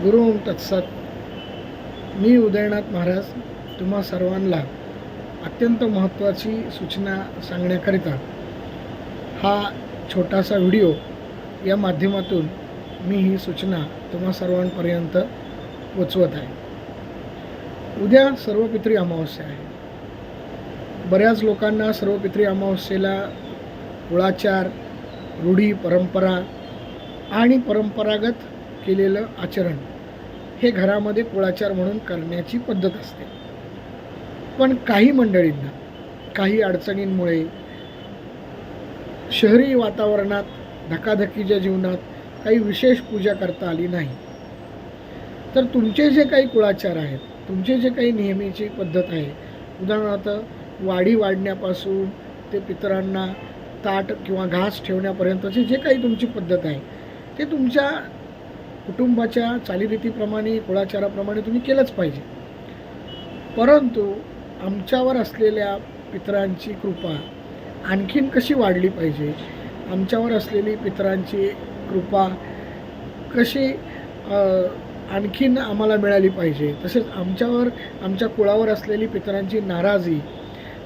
गुरु ओम तत्सत. मी उदयनाथ महाराज तुम्हा सर्वांना अत्यंत महत्त्वाची सूचना सांगण्याकरिता हा छोटासा व्हिडिओ या माध्यमातून मी ही सूचना तुम्हा सर्वांपर्यंत पोचवत आहे. उद्या सर्वपित्री अमावस्या आहे. बऱ्याच लोकांना सर्वपित्री अमावस्येला कुळाचार, रूढी, परंपरा आणि परंपरागत केलेलं आचरण हे घरामध्ये कुळाचार म्हणून करण्याची पद्धत असते. पण काही मंडळींना काही अडचणींमुळे शहरी वातावरणात धकाधकीच्या जीवनात काही विशेष पूजा करता आली नाही, तर तुमचे जे काही कुळाचार आहेत, तुमचे जे काही नेहमीची पद्धत आहे, उदाहरणार्थ वाढी वाढण्यापासून ते पितरांना ताट किंवा घास ठेवण्यापर्यंतची जे काही तुमची पद्धत आहे ते तुमच्या कुटुंबाच्या चालीरीतीप्रमाणे, कुळाचाराप्रमाणे तुम्ही केलंच पाहिजे. परंतु आमच्यावर असलेल्या पितरांची कृपा आणखीन कशी वाढली पाहिजे, आमच्यावर असलेली पितरांची कृपा कशी आणखीन आम्हाला मिळाली पाहिजे, तसेच आमच्या कुळावर असलेली पितरांची नाराजी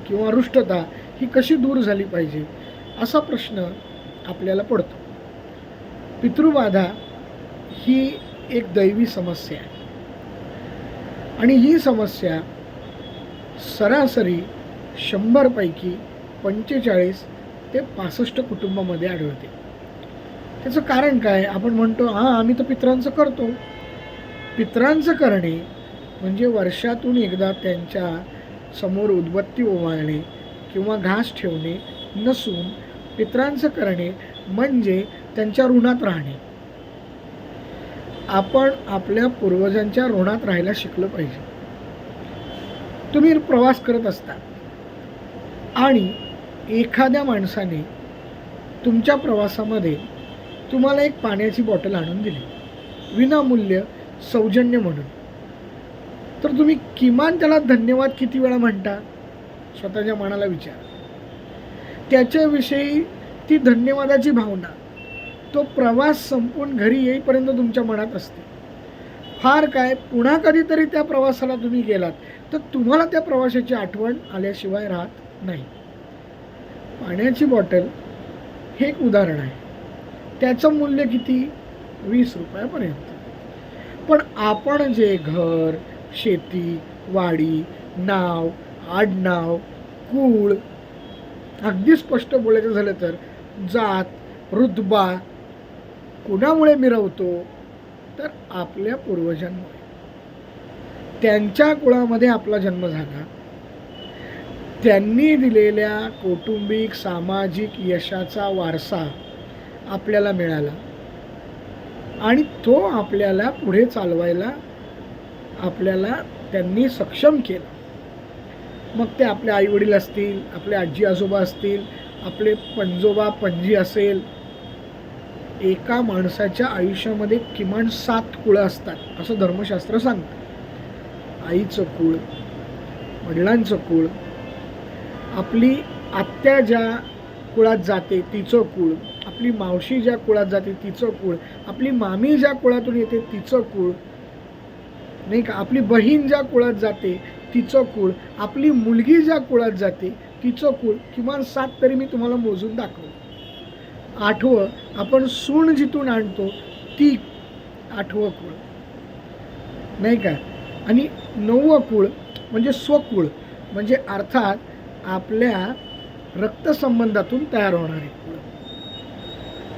किंवा रुष्टता ही कशी दूर झाली पाहिजे, असा प्रश्न आपल्याला पडतो. पितृबाधा ही एक दैवी समस्या आहे आणि ही समस्या सरासरी 100 पैकी 45 ते 65 कुटुंबामध्ये आढळते. त्याचं कारण काय? आपण म्हणतो आम्ही तर पितरांचं करतो. पितरांचं करणे म्हणजे वर्षातून एकदा त्यांच्या समोर उदबत्ती ओवाळणे किंवा घास ठेवणे नसून पितरांचं करणे म्हणजे त्यांच्या ऋणात राहणे. आपण आपल्या पूर्वजांच्या ऋणात राहायला शिकलं पाहिजे. तुम्ही प्रवास करत असता आणि एखाद्या माणसाने तुमच्या प्रवासामध्ये तुम्हाला एक पाण्याची बॉटल आणून दिली विनामूल्य, सौजन्य म्हणून, तर तुम्ही किमान त्याला धन्यवाद किती वेळा म्हणता? स्वतःच्या मनाला विचार. त्याच्याविषयी ती धन्यवादाची भावना तो प्रवास संपून घरी येईपर्यंत तुमच्या मनात असते. फार काय, पुन्हा कधीतरी त्या प्रवासाला तुम्ही गेलात तर तुम्हाला त्या प्रवासाची आठवण आल्याशिवाय राहत नाही. पाण्याची बॉटल हे एक उदाहरण आहे. त्याचं मूल्य किती? 20 रुपयापर्यंत. पण आपण जे घर, शेती, वाडी, नाव, आडनाव, कुळ, अगदी स्पष्ट बोलायचं झालं तर जात, रुतबा कुणामुळे मिरवतो? तर आपल्या पूर्वजांमुळे. त्यांच्या कुळामध्ये आपला जन्म झाला, त्यांनी दिलेल्या कौटुंबिक, सामाजिक यशाचा वारसा आपल्याला मिळाला आणि तो आपल्याला पुढे चालवायला आपल्याला त्यांनी सक्षम केलं. मग ते आपले आईवडील असतील, आपले आजी आजोबा असतील, आपले पंजोबा पणजी असेल. एका माणसाच्या आयुष्यामध्ये किमान 7 कुळं असतात असं धर्मशास्त्र सांगतं. आईचं कुळ, वडिलांचं कुळ, आपली आत्या ज्या कुळात जाते तिचं कुळ, आपली मावशी ज्या कुळात जाते तिचं कुळ, आपली मामी ज्या कुळातून येते तिचं कुळ, नाही का, आपली बहीण ज्या कुळात जाते तिचं कुळ, आपली मुलगी ज्या कुळात जाते तिचं कुळ. किमान 7 तरी मी तुम्हाला मोजून दाखवतो. 8वं आपण सून जिथून आणतो ती 8वं कुळ, नाही का. आणि 9वं कुळ म्हणजे स्वकुळ, म्हणजे अर्थात आपल्या रक्तसंबंधातून तयार होणारी कुळ.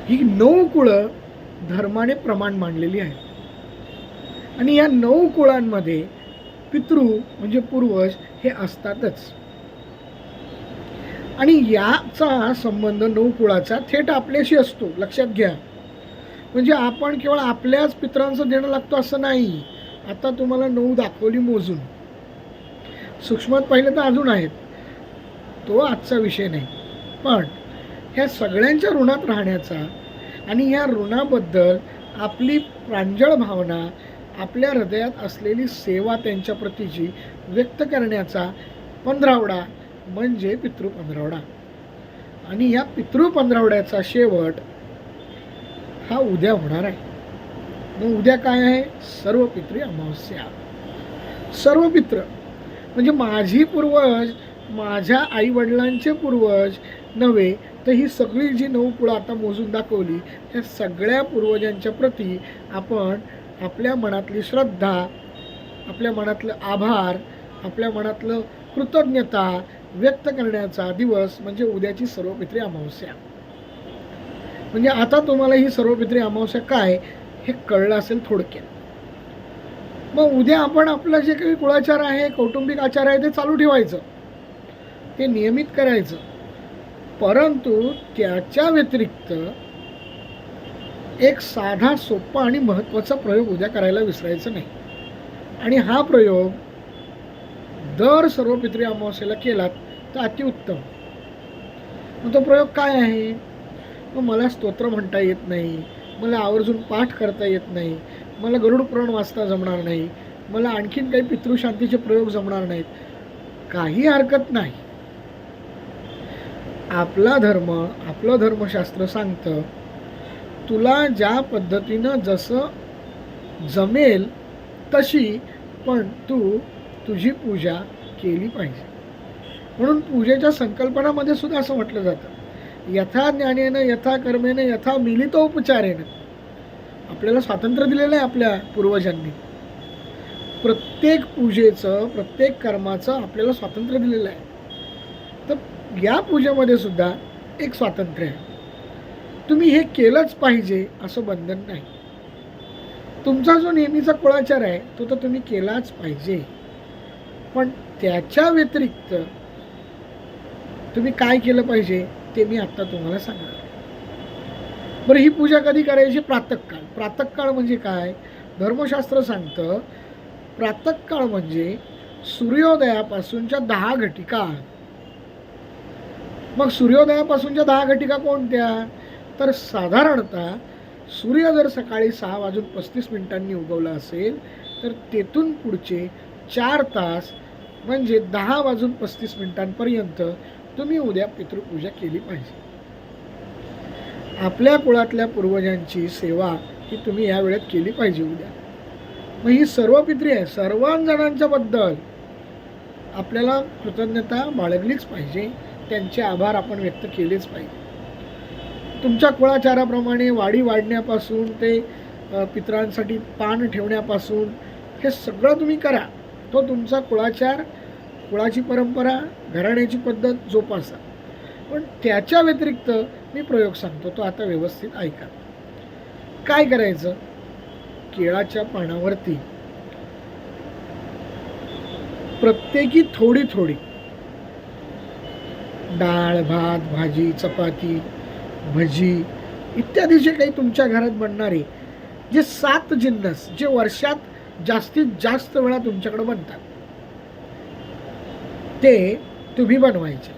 ही 9 कुळं धर्माने प्रमाण मांडलेली आहेत आणि या 9 कुळांमध्ये पितृ म्हणजे पूर्वज हे असतातच. आणि याचा संबंध 9 कुळाचा थेट आपल्याशी असतो, लक्षात घ्या. म्हणजे आपण केवळ आपल्याच पितरांचं देणं लागतो असं नाही. आता तुम्हाला 9 दाखवली मोजून. सूक्ष्मात पाहिलं तर अजून आहेत, तो आजचा विषय नाही. पण ह्या सगळ्यांच्या ऋणात राहण्याचा आणि ह्या ऋणाबद्दल आपली प्रांजळ भावना, आपल्या हृदयात असलेली सेवा त्यांच्या प्रतीची व्यक्त करण्याचा 15वडा म्हणजे पितृ 15वडा. आणि या पितृ 15वड्याचा शेवट हा उद्या होणार आहे. मग उद्या काय आहे? सर्व पितृ अमावस्या. सर्व पित्र म्हणजे माझी पूर्वज, माझ्या आईवडिलांचे पूर्वज नव्हे, तर ही सगळी जी 9 कुळं आता मोजून दाखवली, त्या सगळ्या पूर्वजांच्या प्रती आपण आपल्या मनातली श्रद्धा, आपल्या मनातलं आभार, आपल्या मनातलं कृतज्ञता व्यक्त करण्याचा दिवस म्हणजे उद्याची सर्वपित्री अमावस्या. म्हणजे आता तुम्हाला ही सर्वपित्री अमावस्या काय हे कळलं असेल थोडक्यात. मग उद्या आपण आपलं जे काही कुळाचार आहे, कौटुंबिक आचार आहे ते चालू ठेवायचं, ते नियमित करायचं. परंतु त्याच्या व्यतिरिक्त एक साधा, सोपा आणि महत्त्वाचा प्रयोग उद्या करायला विसरायचं नाही. आणि हा प्रयोग दर सर्वपित्री अमावस्येला केलात तर अतिउत्तम. मग तो प्रयोग काय आहे? मग मला स्तोत्र म्हणता येत नाही, मला आवर्जून पाठ करता येत नाही, मला गरुड पुराण वाचता जमणार नाही, मला आणखीन काही पितृशांतीचे प्रयोग जमणार नाहीत, काही हरकत नाही. आपला धर्म, आपलं धर्मशास्त्र सांगतं तुला ज्या पद्धतीनं जसं जमेल तशी पण तू तुझी पूजा केली पाहिजे. म्हणून पूजेच्या संकल्पनामध्ये सुद्धा असं म्हटलं जातं, यथा ज्ञानेन यथा कर्मेन यथा मिलितोपचारेन. आपल्याला स्वातंत्र्य दिलेलं आहे आपल्या पूर्वजांनी. प्रत्येक पूजेचं, प्रत्येक कर्माचं आपल्याला स्वातंत्र्य दिलेलं आहे. तर या पूजेमध्ये सुद्धा एक स्वातंत्र्य आहे. तुम्ही हे केलंच पाहिजे असं बंधन नाही. तुमचा जो नेहमीचा कुळाचार आहे तो तर तुम्ही केलाच पाहिजे, पण त्याच्या व्यतिरिक्त तुम्ही काय केलं पाहिजे ते मी आत्ता तुम्हाला सांगणार. बरं, ही पूजा कधी करायची? प्रातःकाळ. प्रातःकाळ म्हणजे काय? धर्मशास्त्र सांगतं प्रातःकाळ म्हणजे सूर्योदयापासूनच्या 10 घटिका. मग सूर्योदयापासूनच्या 10 घटिका कोणत्या? तर साधारणतः सूर्य जर सकाळी 6:35 उगवला असेल तर तेथून पुढचे 4 तास म्हणजे 10:35 तुम्ही उद्या पितृपूजा केली पाहिजे. आपल्या कुळातल्या पूर्वजांची सेवा ही तुम्ही या वेळेत केली पाहिजे उद्या. मग ही सर्व पित्री आहे, सर्वांजणांच्या बद्दल आपल्याला कृतज्ञता बाळगलीच पाहिजे, त्यांचे आभार आपण व्यक्त केलेच पाहिजे. तुमच्या कुळाचाराप्रमाणे वाडी वाढण्यापासून ते पितरांसाठी पान ठेवण्यापासून हे सगळं तुम्ही करा. तो तुमचा कुळाचार, कुळाची परंपरा, घराण्याची पद्धत जोपासा. पण त्याच्या व्यतिरिक्त मी प्रयोग सांगतो तो आता व्यवस्थित ऐका. काय करायचं? केळाच्या पानावरती प्रत्येकी थोडी थोडी डाळ, भात, भाजी, चपाती, भजी इत्यादी जे काही तुमच्या घरात बनणारे जे 7 जिन्नस जे वर्षात जास्तीत जास्त वेळा तुमच्याकडे बनतात ते तुम्ही बनवायचे.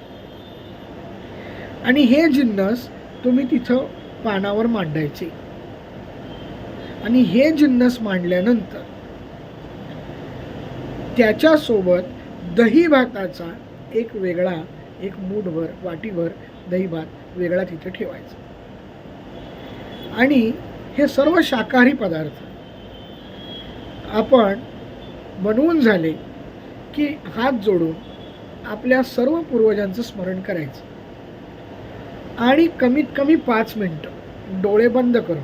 आणि हे जिन्नस तुम्ही तिथं पानावर मांडायचे. आणि हे जिन्नस मांडल्यानंतर त्याच्यासोबत दही भाताचा एक वेगळा, एक मूठभर, वाटीभर दही भात वेगळा तिथे ठेवायचा. आणि हे सर्व शाकाहारी पदार्थ आपण बनवून झाले की हात जोडून आपल्या सर्व पूर्वजांचं स्मरण करायचं. आणि कमीत कमी 5 मिनिटं डोळे बंद करून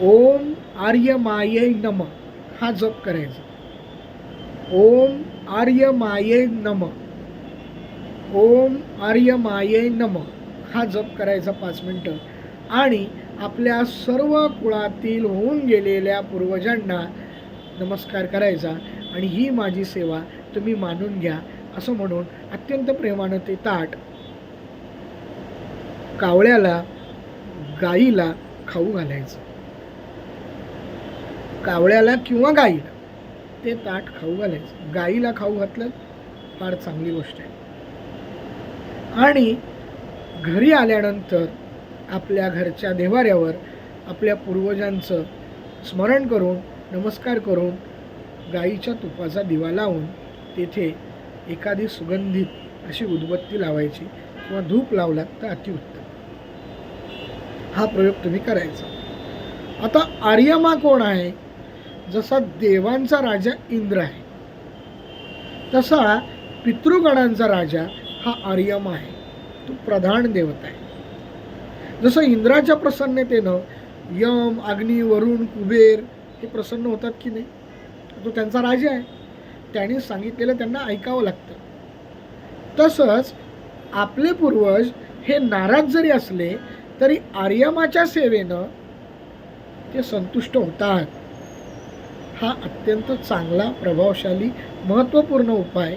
ओम आर्य माये नम हा जप करायचा. ओम आर्य माये नम, ओम आर्य माये नम हा जप करायचा 5 मिनिटं. आणि आपल्या सर्व कुळातील होऊन गेलेल्या पूर्वजांना नमस्कार करायचा. आणि ही माझी सेवा तुम्ही मानून घ्या असं म्हणून अत्यंत प्रेमानं ते ताट कावळ्याला, गाईला खाऊ घालायचं. कावळ्याला किंवा गाईला ते ताट खाऊ घालायचं. गाईला खाऊ घातलं फार चांगली गोष्ट आहे. आणि घरी आल्यानंतर आपल्या घरच्या देवाऱ्यावर आपल्या पूर्वजांचं स्मरण करून, नमस्कार करून, गाईच्या तुपाचा दिवा लावून तेथे एखादी सुगंधित अशी उदबत्ती लावायची किंवा धूप लावला तर अतिउत्तम. हा प्रयोग तुम्ही करायचा. आता आर्यमा कोण आहे? जसा देवांचा राजा इंद्र आहे, तसा पितृगणांचा राजा हा आर्यमा आहे. तो प्रधान देवता आहे. जसं इंद्राच्या प्रसन्नतेनं यम, अग्नी, वरुण, कुबेर हे प्रसन्न होतात की नाही? तो त्यांचा राजा आहे, त्यांनी सांगितलेलं त्यांना ऐकावं लागतं. तसंच आपले पूर्वज हे नाराज जरी असले तरी आर्यमाच्या सेवेनं ते संतुष्ट होतात. हा अत्यंत चांगला, प्रभावशाली, महत्त्वपूर्ण उपाय,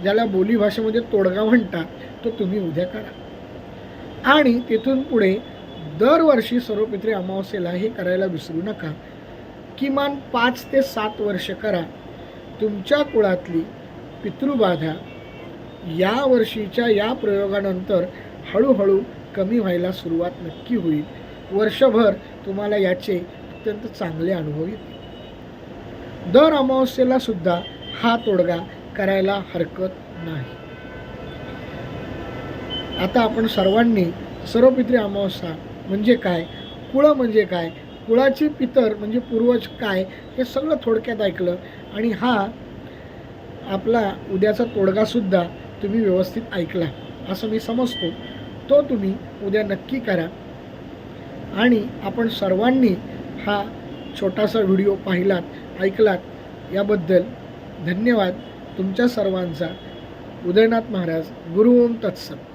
ज्याला बोलीभाषेमध्ये तोडगा म्हणतात, तो तुम्ही उद्या करा. आणि तिथून पुढे दरवर्षी सर्वपित्री अमावस्येला हे करायला विसरू नका. किमान 5 ते 7 वर्ष करा. तुमच्या कुळातली पितृबाधा या वर्षीच्या या प्रयोगानंतर हळूहळू कमी व्हायला सुरुवात नक्की होईल. वर्षभर तुम्हाला याचे अत्यंत चांगले अनुभव येतील. दर अमावस्येला सुद्धा हा तोडगा करायला हरकत नाही. आता आपण सर्वांनी सर्वपित्री अमावस्या म्हणजे काय, कुळ म्हणजे काय, कुळाचे पितर म्हणजे पूर्वज काय, हे सगळं थोडक्यात ऐकलं. आणि हा आपला उद्याचा तोडगासुद्धा तुम्ही व्यवस्थित ऐकला असं मी समजतो. तो तुम्ही उद्या नक्की करा. आणि आपण सर्वांनी हा छोटासा व्हिडिओ पाहिलात, ऐकलात, याबद्दल धन्यवाद. तुमच्या सर्वांचा. उदयनाथ महाराज. गुरु ओम तत्सत.